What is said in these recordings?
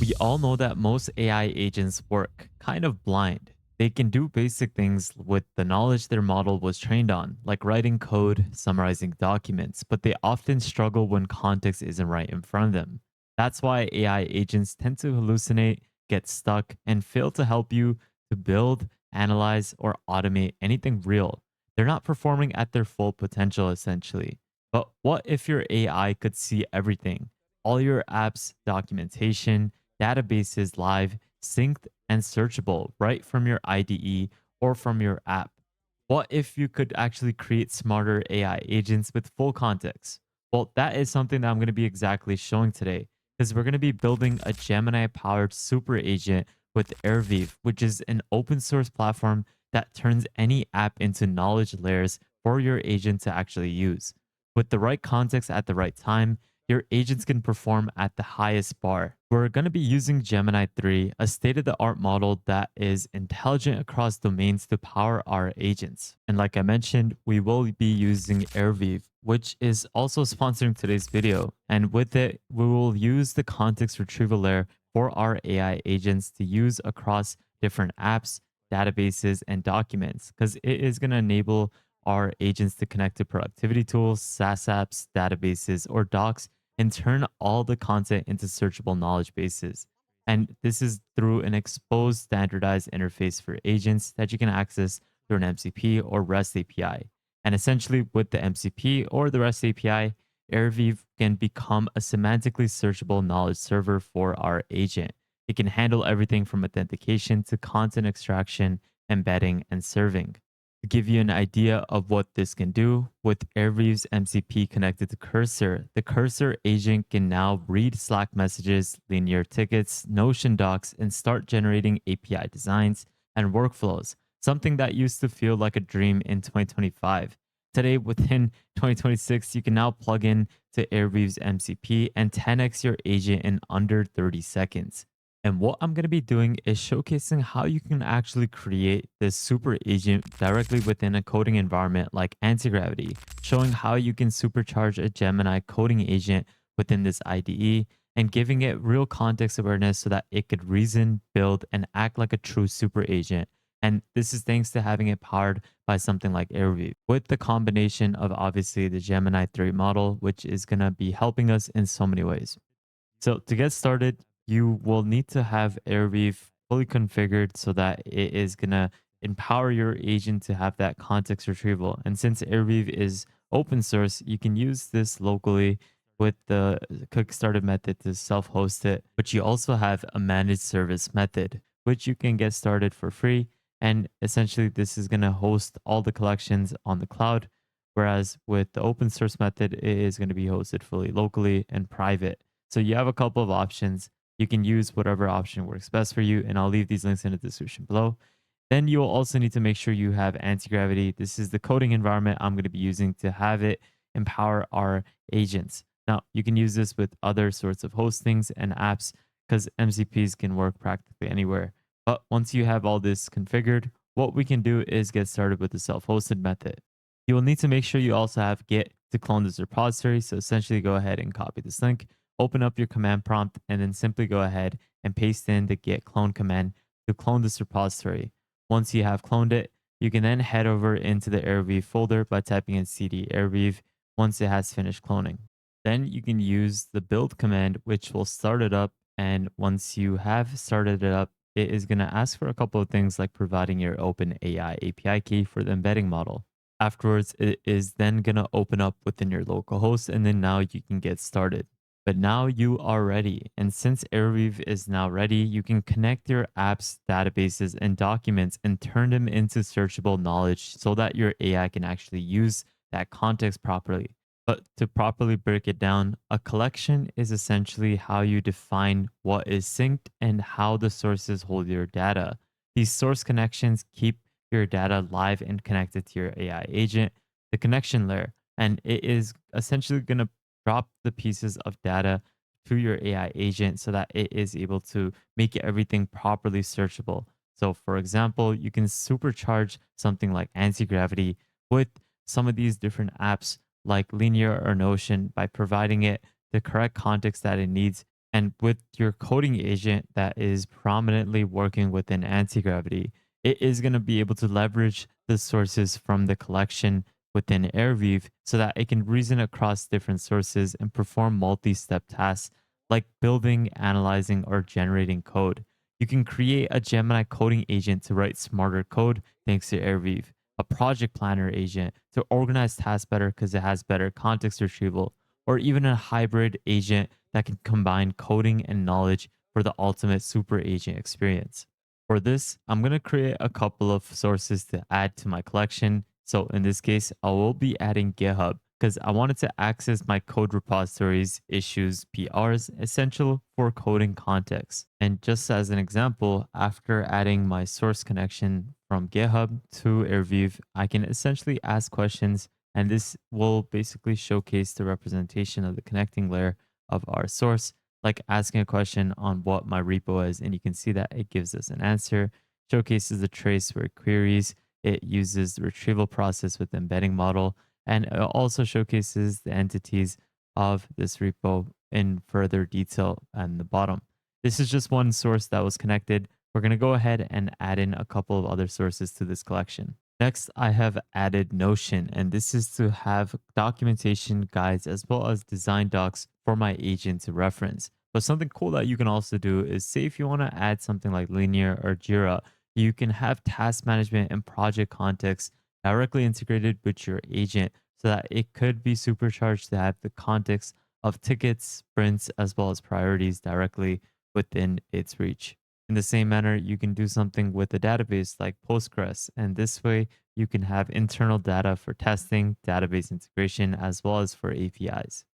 We all know that most AI agents work kind of blind. They can do basic things with the knowledge their model was trained on, like writing code, summarizing documents, but they often struggle when context isn't right in front of them. That's why AI agents tend to hallucinate, get stuck, and fail to help you to build, analyze, or automate anything real. They're not performing at their full potential, essentially. But what if your AI could see everything? All your apps, documentation, databases live, synced, and searchable right from your IDE or from your app. What if you could actually create smarter AI agents with full context? Well, that is something that I'm going to be exactly showing today because we're going to be building a Gemini powered super agent with Airweave, which is an open source platform that turns any app into knowledge layers for your agent to actually use. With the right context at the right time, your agents can perform at the highest bar. We're going to be using Gemini 3, a state of the art model that is intelligent across domains to power our agents. And like I mentioned, we will be using Airweave, which is also sponsoring today's video. And with it, we will use the context retrieval layer for our AI agents to use across different apps, databases, and documents, because it is going to enable our agents to connect to productivity tools, SaaS apps, databases, or docs and turn all the content into searchable knowledge bases. And this is through an exposed standardized interface for agents that you can access through an MCP or REST API. And essentially, with the MCP or the REST API, Airweave can become a semantically searchable knowledge server for our agent. It can handle everything from authentication to content extraction, embedding, and serving. To give you an idea of what this can do, with Airweave's MCP connected to Cursor, the Cursor agent can now read Slack messages, linear tickets, Notion docs, and start generating API designs and workflows, something that used to feel like a dream in 2025. Today, within 2026, you can now plug in to Airweave's MCP and 10x your agent in under 30 seconds. And what I'm going to be doing is showcasing how you can actually create this super agent directly within a coding environment like Antigravity, showing how you can supercharge a Gemini coding agent within this IDE and giving it real context awareness so that it could reason, build, and act like a true super agent. And this is thanks to having it powered by something like Airweave, with the combination of obviously the Gemini 3 model, which is going to be helping us in so many ways. So to get started, you will need to have Airweave fully configured so that it is gonna empower your agent to have that context retrieval. And since Airweave is open source, you can use this locally with the quick started method to self-host it. But you also have a managed service method, which you can get started for free. And essentially, this is gonna host all the collections on the cloud. Whereas with the open source method, it is going to be hosted fully locally and private. So you have a couple of options. You can use whatever option works best for you, and I'll leave these links in the description below. Then you'll also need to make sure you have Antigravity. This is the coding environment I'm going to be using to have it empower our agents. Now, you can use this with other sorts of hostings and apps because MCPs can work practically anywhere. But once you have all this configured, what we can do is get started with the self-hosted method. You will need to make sure you also have Git to clone this repository. So essentially go ahead and copy this link, open up your command prompt, and then simply go ahead and paste in the git clone command to clone this repository. Once you have cloned it, you can then head over into the Airweave folder by typing in cd Airweave once it has finished cloning. Then you can use the build command, which will start it up. And once you have started it up, it is going to ask for a couple of things like providing your OpenAI API key for the embedding model. Afterwards, it is then going to open up within your local host, and then now you can get started. But now you are ready. And since Airweave is now ready, you can connect your apps, databases, and documents and turn them into searchable knowledge so that your AI can actually use that context properly. But to properly break it down, a collection is essentially how you define what is synced and how the sources hold your data. These source connections keep your data live and connected to your AI agent, the connection layer. And it is essentially going to drop the pieces of data to your AI agent so that it is able to make everything properly searchable. So, for example, you can supercharge something like Antigravity with some of these different apps like Linear or Notion by providing it the correct context that it needs And with your coding agent that is prominently working within Antigravity, it is going to be able to leverage the sources from the collection within Airweave so that it can reason across different sources and perform multi step tasks like building, analyzing, or generating code. You can create a Gemini coding agent to write smarter code thanks to Airweave, a project planner agent to organize tasks better because it has better context retrieval, or even a hybrid agent that can combine coding and knowledge for the ultimate super agent experience. For this, I'm going to create a couple of sources to add to my collection. So in this case, I will be adding GitHub because I wanted to access my code repositories, issues, PRs, essential for coding context. And just as an example, after adding my source connection from GitHub to Airweave, I can essentially ask questions, and this will basically showcase the representation of the connecting layer of our source, like asking a question on what my repo is, and you can see that it gives us an answer, showcases the trace where it queries, it uses the retrieval process with the embedding model, and it also showcases the entities of this repo in further detail on the bottom. This is just one source that was connected. We're going to go ahead and add in a couple of other sources to this collection. Next, I have added Notion, and this is to have documentation guides as well as design docs for my agent to reference. But something cool that you can also do is say if you want to add something like Linear or Jira, you can have task management and project context directly integrated with your agent so that it could be supercharged to have the context of tickets, sprints, as well as priorities directly within its reach. In the same manner, you can do something with a database like Postgres, and this way you can have internal data for testing, database integration, as well as for APIs.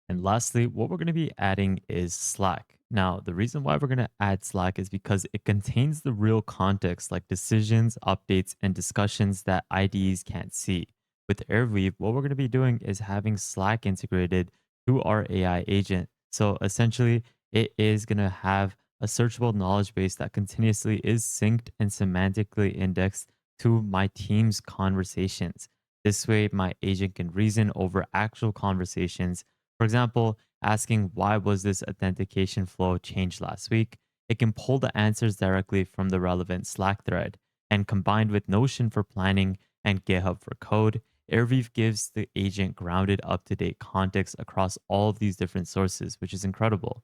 And lastly, what we're going to be adding is Slack. Now, the reason why we're going to add Slack is because it contains the real context like decisions, updates, and discussions that IDEs can't see. With Airweave, what we're going to be doing is having Slack integrated to our AI agent. So essentially, it is going to have a searchable knowledge base that continuously is synced and semantically indexed to my team's conversations. This way, my agent can reason over actual conversations. For example, asking why was this authentication flow changed last week, it can pull the answers directly from the relevant Slack thread. And combined with Notion for planning and GitHub for code, Airweave gives the agent grounded, up to date context across all of these different sources, which is incredible.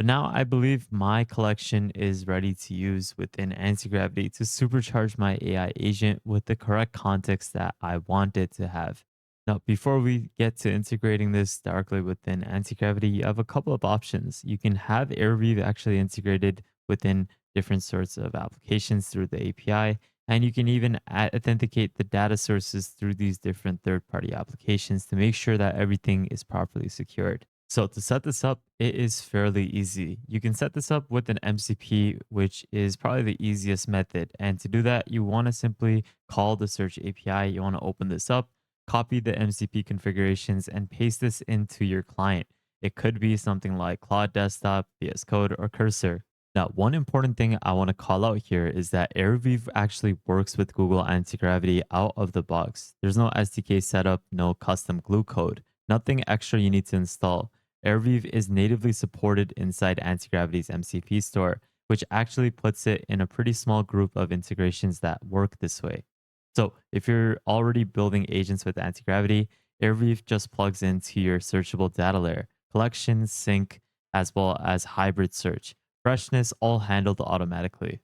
But now I believe my collection is ready to use within Antigravity to supercharge my AI agent with the correct context that I want it to have. Now, before we get to integrating this directly within Antigravity, you have a couple of options. You can have Airweave actually integrated within different sorts of applications through the API, and you can even authenticate the data sources through these different third party applications to make sure that everything is properly secured. So to set this up, it is fairly easy. You can set this up with an MCP, which is probably the easiest method. And to do that, you want to simply call the search API. You want to open this up, copy the MCP configurations, and paste this into your client. It could be something like Claude Desktop, VS Code, or Cursor. Now, one important thing I want to call out here is that Airweave actually works with Google Antigravity out of the box. There's no SDK setup, no custom glue code, nothing extra you need to install. Airweave is natively supported inside Antigravity's MCP store, which actually puts it in a pretty small group of integrations that work this way. So if you're already building agents with Antigravity, Airweave just plugs into your searchable data layer, collection, sync, as well as hybrid search. Freshness all handled automatically.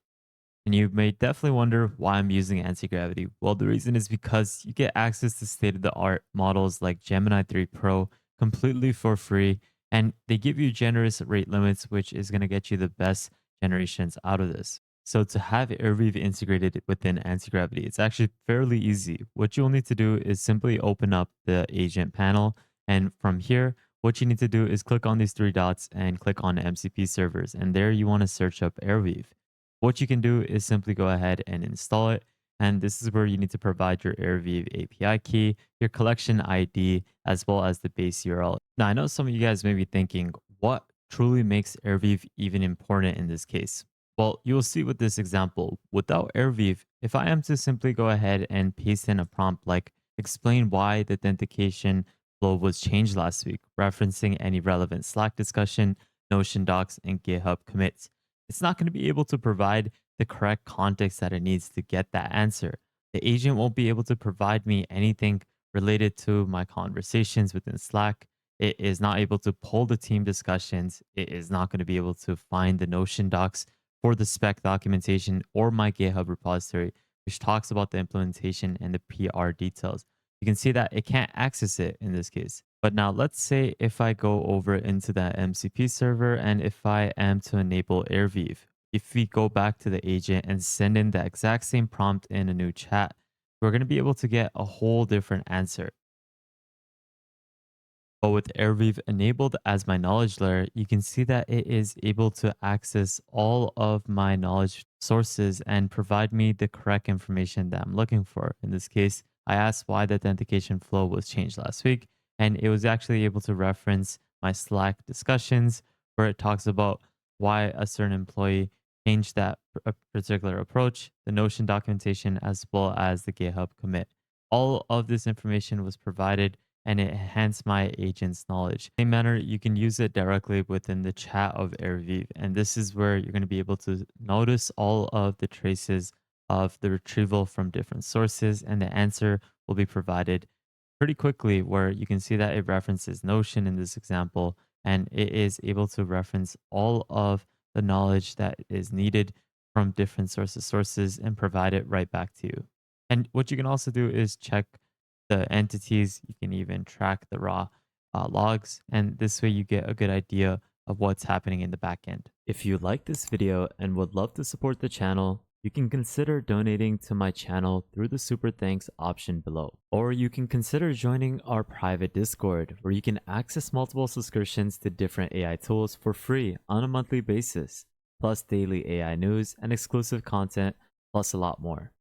And you may definitely wonder why I'm using anti-gravity. Well, the reason is because you get access to state-of-the-art models like Gemini 3 Pro completely for free, and they give you generous rate limits, which is going to get you the best generations out of this. So to have Airweave integrated within anti-gravity, it's actually fairly easy. What you'll need to do is simply open up the agent panel, and from here, what you need to do is click on these three dots and click on MCP servers, and there you want to search up Airweave. What you can do is simply go ahead and install it. And this is where you need to provide your Airweave API key, your collection ID, as well as the base URL. Now, I know some of you guys may be thinking, what truly makes Airweave even important in this case? Well, you'll see with this example, without Airweave, if I am to simply go ahead and paste in a prompt like explain why the authentication flow was changed last week, referencing any relevant Slack discussion, Notion docs, and GitHub commits. It's not going to be able to provide the correct context that it needs to get that answer. The agent won't be able to provide me anything related to my conversations within Slack. It is not able to pull the team discussions. It is not going to be able to find the Notion docs for the spec documentation or my GitHub repository, which talks about the implementation and the PR details. You can see that it can't access it in this case. But now let's say if I go over into that MCP server and if I am to enable Airweave, if we go back to the agent and send in the exact same prompt in a new chat, we're going to be able to get a whole different answer. But with Airweave enabled as my knowledge layer, you can see that it is able to access all of my knowledge sources and provide me the correct information that I'm looking for. In this case, I asked why the authentication flow was changed last week, and it was actually able to reference my Slack discussions where it talks about why a certain employee changed that a particular approach, the Notion documentation, as well as the GitHub commit. All of this information was provided and it enhanced my agent's knowledge. Same manner, you can use it directly within the chat of Airweave. And this is where you're going to be able to notice all of the traces of the retrieval from different sources, and the answer will be provided pretty quickly, where you can see that it references Notion in this example, and it is able to reference all of the knowledge that is needed from different sources and provide it right back to you. And what you can also do is check the entities. You can even track the raw logs, and this way you get a good idea of what's happening in the backend. If you like this video and would love to support the channel, you can consider donating to my channel through the Super Thanks option below. Or you can consider joining our private Discord, where you can access multiple subscriptions to different AI tools for free on a monthly basis, plus daily AI news and exclusive content, plus a lot more.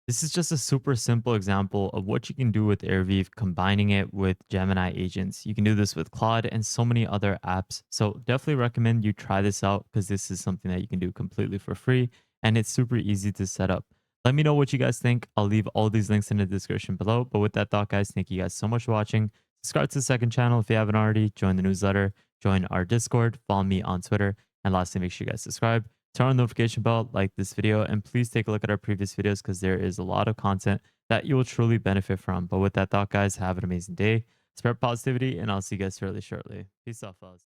This is just a super simple example of what you can do with Airweave, combining it with Gemini agents. You can do this with Claude and so many other apps. So definitely recommend you try this out because this is something that you can do completely for free and it's super easy to set up. Let me know what you guys think. I'll leave all these links in the description below. But with that thought, guys, thank you guys so much for watching. Subscribe to the second channel if you haven't already. Join the newsletter, join our Discord, follow me on Twitter. And lastly, make sure you guys subscribe, turn on the notification bell, like this video, and please take a look at our previous videos because there is a lot of content that you will truly benefit from. But with that thought, guys, have an amazing day. Spread positivity, and I'll see you guys really shortly. Peace out, fellas.